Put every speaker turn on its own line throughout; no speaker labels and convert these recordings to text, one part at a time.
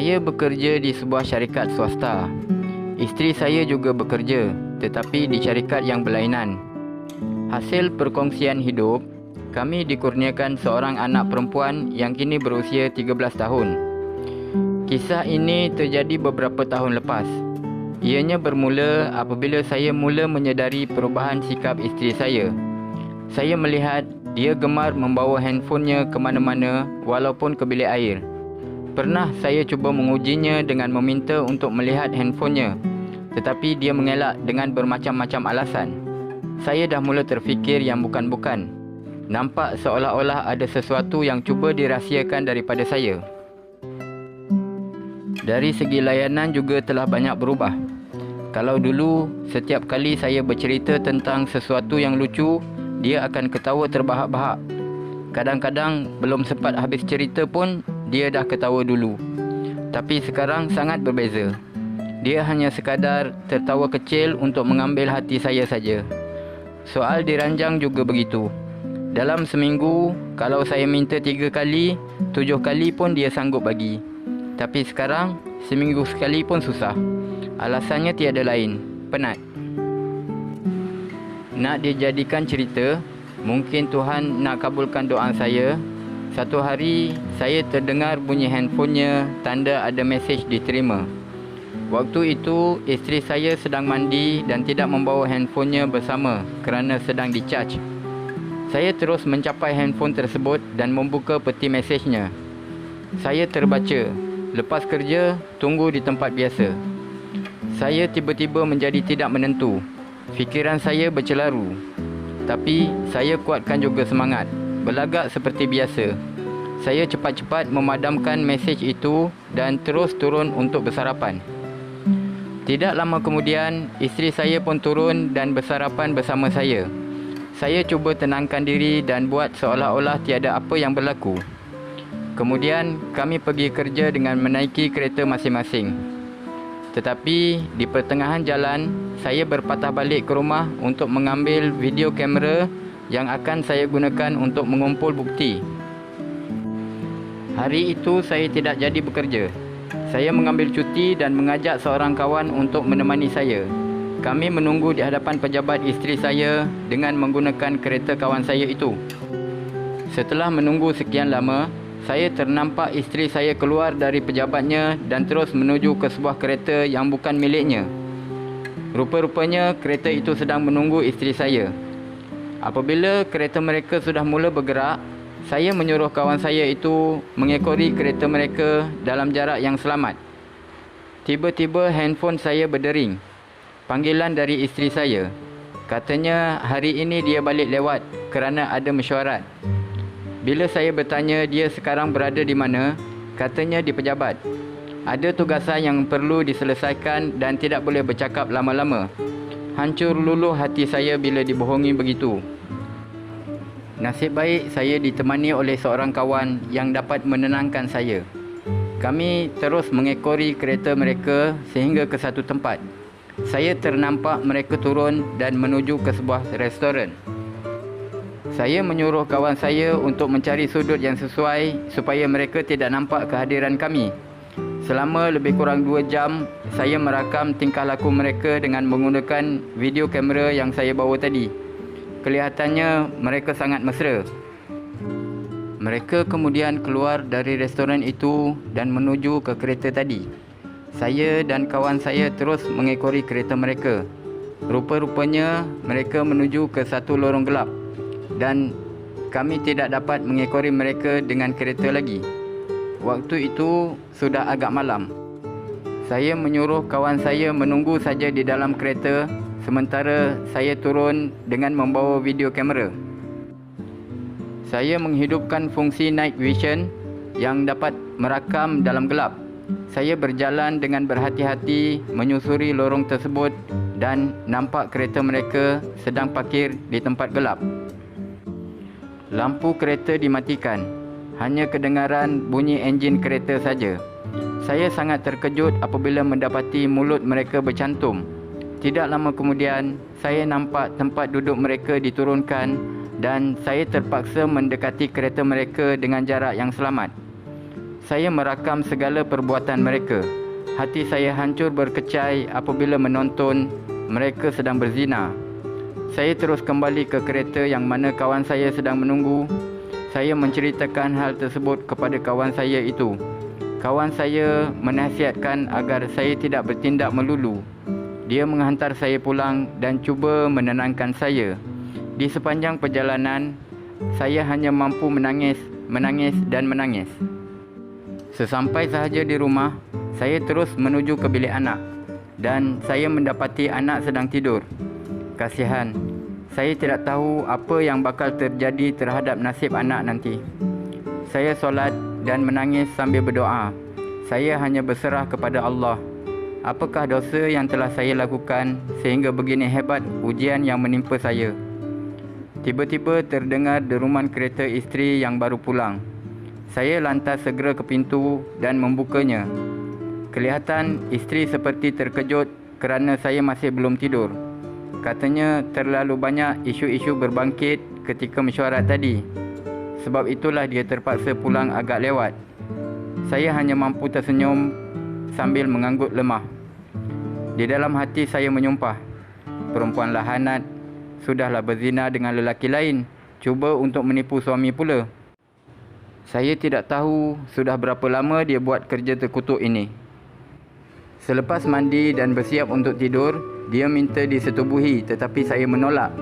Saya bekerja di sebuah syarikat swasta. Isteri saya juga bekerja, tetapi di syarikat yang berlainan. Hasil perkongsian hidup, kami dikurniakan seorang anak perempuan yang kini berusia 13 tahun. Kisah ini terjadi beberapa tahun lepas. Ianya bermula apabila saya mula menyedari perubahan sikap isteri saya. Saya melihat dia gemar membawa handphonenya ke mana-mana walaupun ke bilik air. Pernah saya cuba mengujinya dengan meminta untuk melihat handphonenya, tetapi dia mengelak dengan bermacam-macam alasan. Saya dah mula terfikir yang bukan-bukan. Nampak seolah-olah ada sesuatu yang cuba dirahsiakan daripada saya. Dari segi layanan juga telah banyak berubah. Kalau dulu, setiap kali saya bercerita tentang sesuatu yang lucu, dia akan ketawa terbahak-bahak. Kadang-kadang belum sempat habis cerita pun, dia dah ketawa dulu. Tapi sekarang sangat berbeza. Dia hanya sekadar tertawa kecil untuk mengambil hati saya saja. Soal diranjang juga begitu. Dalam seminggu, kalau saya minta 3 kali, 7 kali pun dia sanggup bagi. Tapi sekarang, seminggu sekali pun susah. Alasannya tiada lain, penat. Nak dijadikan cerita, mungkin Tuhan nak kabulkan doa saya. Satu hari, saya terdengar bunyi handphonenya, tanda ada mesej diterima. Waktu itu, isteri saya sedang mandi dan tidak membawa handphonenya bersama kerana sedang di-charge. Saya terus mencapai handphone tersebut dan membuka peti mesejnya. Saya terbaca, lepas kerja, tunggu di tempat biasa. Saya tiba-tiba menjadi tidak menentu. Fikiran saya bercelaru. Tapi, saya kuatkan juga semangat. Berlagak seperti biasa. Saya cepat-cepat memadamkan mesej itu dan terus turun untuk bersarapan. Tidak lama kemudian, isteri saya pun turun dan bersarapan bersama saya. Saya cuba tenangkan diri dan buat seolah-olah tiada apa yang berlaku. Kemudian, kami pergi kerja dengan menaiki kereta masing-masing. Tetapi, di pertengahan jalan, saya berpatah balik ke rumah untuk mengambil video kamera yang akan saya gunakan untuk mengumpul bukti. Hari itu saya tidak jadi bekerja. Saya mengambil cuti dan mengajak seorang kawan untuk menemani saya. Kami menunggu di hadapan pejabat isteri saya dengan menggunakan kereta kawan saya itu. Setelah menunggu sekian lama, saya ternampak isteri saya keluar dari pejabatnya dan terus menuju ke sebuah kereta yang bukan miliknya. Rupa-rupanya kereta itu sedang menunggu isteri saya. Apabila kereta mereka sudah mula bergerak, saya menyuruh kawan saya itu mengekori kereta mereka dalam jarak yang selamat. Tiba-tiba handphone saya berdering. Panggilan dari isteri saya. Katanya hari ini dia balik lewat kerana ada mesyuarat. Bila saya bertanya dia sekarang berada di mana, katanya di pejabat. Ada tugasan yang perlu diselesaikan dan tidak boleh bercakap lama-lama. Hancur luluh hati saya bila dibohongi begitu. Nasib baik saya ditemani oleh seorang kawan yang dapat menenangkan saya. Kami terus mengekori kereta mereka sehingga ke satu tempat. Saya ternampak mereka turun dan menuju ke sebuah restoran. Saya menyuruh kawan saya untuk mencari sudut yang sesuai supaya mereka tidak nampak kehadiran kami. Selama lebih kurang 2 jam, saya merakam tingkah laku mereka dengan menggunakan video kamera yang saya bawa tadi. Kelihatannya mereka sangat mesra. Mereka kemudian keluar dari restoran itu dan menuju ke kereta tadi. Saya dan kawan saya terus mengekori kereta mereka. Rupa-rupanya mereka menuju ke satu lorong gelap dan kami tidak dapat mengekori mereka dengan kereta lagi. Waktu itu sudah agak malam. Saya menyuruh kawan saya menunggu saja di dalam kereta sementara saya turun dengan membawa video kamera. Saya menghidupkan fungsi night vision yang dapat merakam dalam gelap. Saya berjalan dengan berhati-hati menyusuri lorong tersebut dan nampak kereta mereka sedang parkir di tempat gelap. Lampu kereta dimatikan. Hanya kedengaran bunyi enjin kereta saja. Saya sangat terkejut apabila mendapati mulut mereka bercantum. Tidak lama kemudian, saya nampak tempat duduk mereka diturunkan dan saya terpaksa mendekati kereta mereka dengan jarak yang selamat. Saya merakam segala perbuatan mereka. Hati saya hancur berkecai apabila menonton mereka sedang berzina. Saya terus kembali ke kereta yang mana kawan saya sedang menunggu. Saya menceritakan hal tersebut kepada kawan saya itu. Kawan saya menasihatkan agar saya tidak bertindak melulu. Dia menghantar saya pulang dan cuba menenangkan saya. Di sepanjang perjalanan, saya hanya mampu menangis dan menangis. Sesampai sahaja di rumah, saya terus menuju ke bilik anak dan saya mendapati anak sedang tidur. Kasihan, saya tidak tahu apa yang bakal terjadi terhadap nasib anak nanti. Saya solat dan menangis sambil berdoa. Saya hanya berserah kepada Allah. Apakah dosa yang telah saya lakukan sehingga begini hebat ujian yang menimpa saya? Tiba-tiba terdengar deruman kereta isteri yang baru pulang. Saya lantas segera ke pintu dan membukanya. Kelihatan isteri seperti terkejut kerana saya masih belum tidur. Katanya terlalu banyak isu-isu berbangkit ketika mesyuarat tadi. Sebab itulah dia terpaksa pulang agak lewat. Saya hanya mampu tersenyum sambil mengangguk lemah. Di dalam hati saya menyumpah, perempuan lahanat sudahlah berzina dengan lelaki lain, cuba untuk menipu suami pula. Saya tidak tahu sudah berapa lama dia buat kerja terkutuk ini. Selepas mandi dan bersiap untuk tidur, dia minta disetubuhi tetapi saya menolak.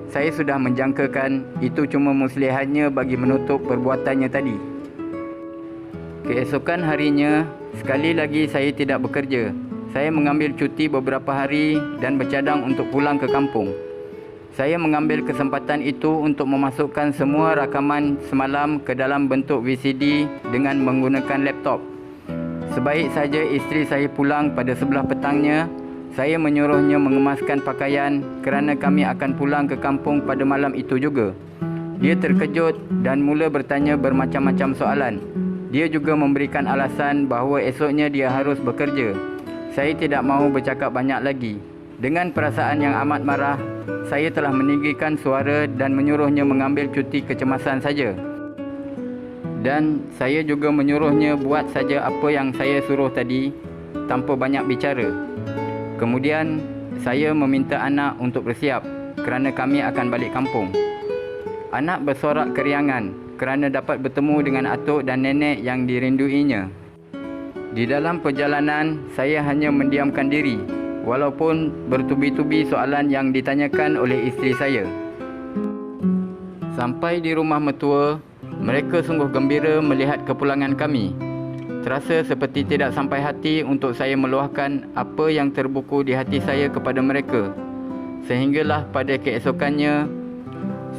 Saya sudah menjangkakan itu cuma muslihatnya bagi menutup perbuatannya tadi. Keesokan harinya, sekali lagi saya tidak bekerja. Saya mengambil cuti beberapa hari dan bercadang untuk pulang ke kampung. Saya mengambil kesempatan itu untuk memasukkan semua rakaman semalam ke dalam bentuk VCD dengan menggunakan laptop. Sebaik saja isteri saya pulang pada sebelah petangnya, saya menyuruhnya mengemaskan pakaian kerana kami akan pulang ke kampung pada malam itu juga. Dia terkejut dan mula bertanya bermacam-macam soalan. Dia juga memberikan alasan bahawa esoknya dia harus bekerja. Saya tidak mahu bercakap banyak lagi. Dengan perasaan yang amat marah, saya telah meninggikan suara dan menyuruhnya mengambil cuti kecemasan saja. Dan saya juga menyuruhnya buat saja apa yang saya suruh tadi tanpa banyak bicara. Kemudian saya meminta anak untuk bersiap kerana kami akan balik kampung. Anak bersorak keriangan kerana dapat bertemu dengan atuk dan nenek yang dirinduinya. Di dalam perjalanan, saya hanya mendiamkan diri walaupun bertubi-tubi soalan yang ditanyakan oleh isteri saya. Sampai di rumah mertua, mereka sungguh gembira melihat kepulangan kami. Terasa seperti tidak sampai hati untuk saya meluahkan apa yang terbuku di hati saya kepada mereka. Sehinggalah pada keesokannya,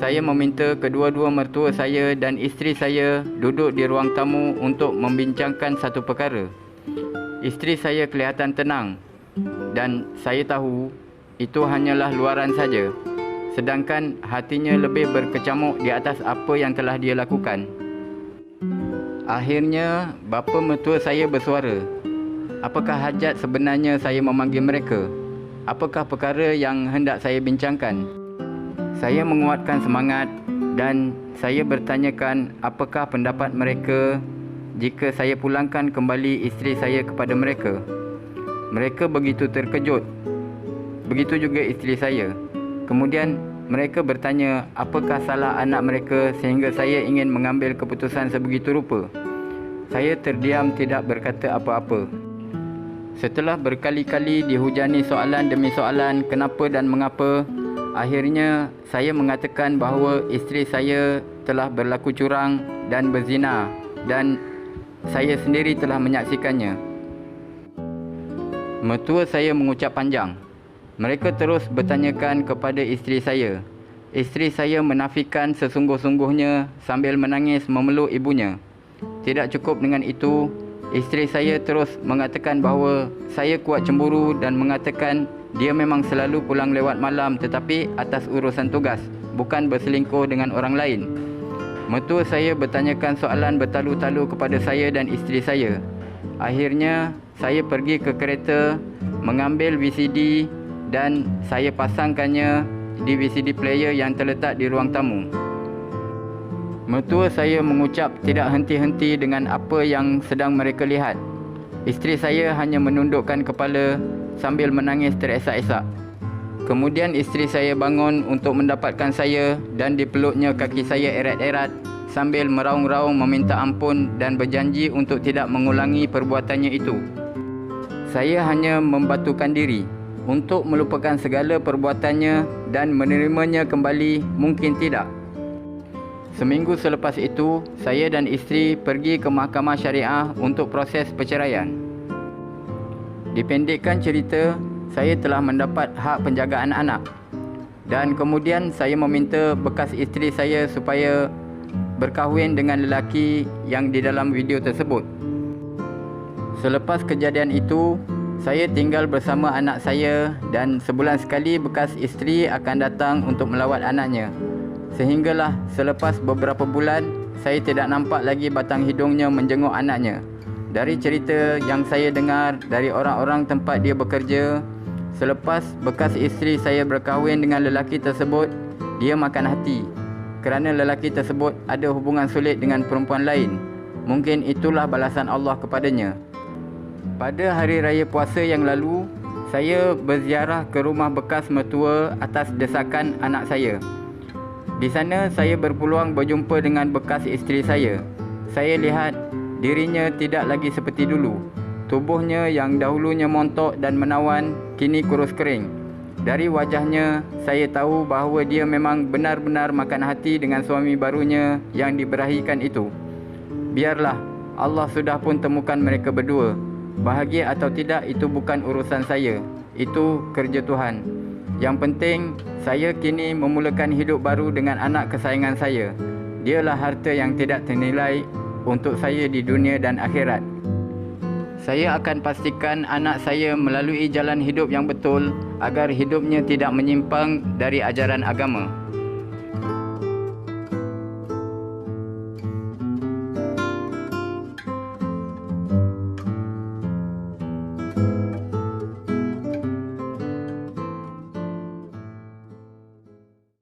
saya meminta kedua-dua mertua saya dan isteri saya duduk di ruang tamu untuk membincangkan satu perkara. Isteri saya kelihatan tenang dan saya tahu itu hanyalah luaran saja. Sedangkan hatinya lebih berkecamuk di atas apa yang telah dia lakukan. Akhirnya, bapa mertua saya bersuara. Apakah hajat sebenarnya saya memanggil mereka? Apakah perkara yang hendak saya bincangkan? Saya menguatkan semangat dan saya bertanyakan apakah pendapat mereka jika saya pulangkan kembali isteri saya kepada mereka. Mereka begitu terkejut. Begitu juga isteri saya. Kemudian mereka bertanya apakah salah anak mereka sehingga saya ingin mengambil keputusan sebegitu rupa. Saya terdiam tidak berkata apa-apa. Setelah berkali-kali dihujani soalan demi soalan kenapa dan mengapa, akhirnya saya mengatakan bahawa isteri saya telah berlaku curang dan berzina dan saya sendiri telah menyaksikannya. Mertua saya mengucap panjang. Mereka terus bertanyakan kepada isteri saya. Isteri saya menafikan sesungguh-sungguhnya sambil menangis memeluk ibunya. Tidak cukup dengan itu, isteri saya terus mengatakan bahawa saya kuat cemburu dan mengatakan dia memang selalu pulang lewat malam tetapi atas urusan tugas, bukan berselingkuh dengan orang lain. Mertua saya bertanyakan soalan bertalu-talu kepada saya dan isteri saya. Akhirnya, saya pergi ke kereta, mengambil VCD dan saya pasangkannya di VCD player yang terletak di ruang tamu. Mertua saya mengucap tidak henti-henti dengan apa yang sedang mereka lihat. Isteri saya hanya menundukkan kepala sambil menangis teresak-esak. Kemudian isteri saya bangun untuk mendapatkan saya dan dipeluknya kaki saya erat-erat sambil meraung-raung meminta ampun dan berjanji untuk tidak mengulangi perbuatannya itu. Saya hanya membatukan diri untuk melupakan segala perbuatannya dan menerimanya kembali mungkin tidak. Seminggu selepas itu, saya dan isteri pergi ke mahkamah syariah untuk proses perceraian. Dipendekkan cerita, saya telah mendapat hak penjagaan anak dan kemudian saya meminta bekas isteri saya supaya berkahwin dengan lelaki yang di dalam video tersebut. Selepas kejadian itu, saya tinggal bersama anak saya dan sebulan sekali bekas isteri akan datang untuk melawat anaknya. Sehinggalah selepas beberapa bulan, saya tidak nampak lagi batang hidungnya menjenguk anaknya. Dari cerita yang saya dengar dari orang-orang tempat dia bekerja, selepas bekas isteri saya berkahwin dengan lelaki tersebut, dia makan hati kerana lelaki tersebut ada hubungan sulit dengan perempuan lain. Mungkin itulah balasan Allah kepadanya. Pada hari raya puasa yang lalu, saya berziarah ke rumah bekas mertua atas desakan anak saya. Di sana saya berpeluang berjumpa dengan bekas isteri saya. Saya lihat dirinya tidak lagi seperti dulu. Tubuhnya yang dahulunya montok dan menawan kini kurus kering. Dari wajahnya saya tahu bahawa dia memang benar-benar makan hati dengan suami barunya yang diberahikan itu. Biarlah, Allah sudah pun temukan mereka berdua. Bahagia atau tidak itu bukan urusan saya. Itu kerja Tuhan. Yang penting, saya kini memulakan hidup baru dengan anak kesayangan saya. Dialah harta yang tidak ternilai untuk saya di dunia dan akhirat. Saya akan pastikan anak saya melalui jalan hidup yang betul agar hidupnya tidak menyimpang dari ajaran agama.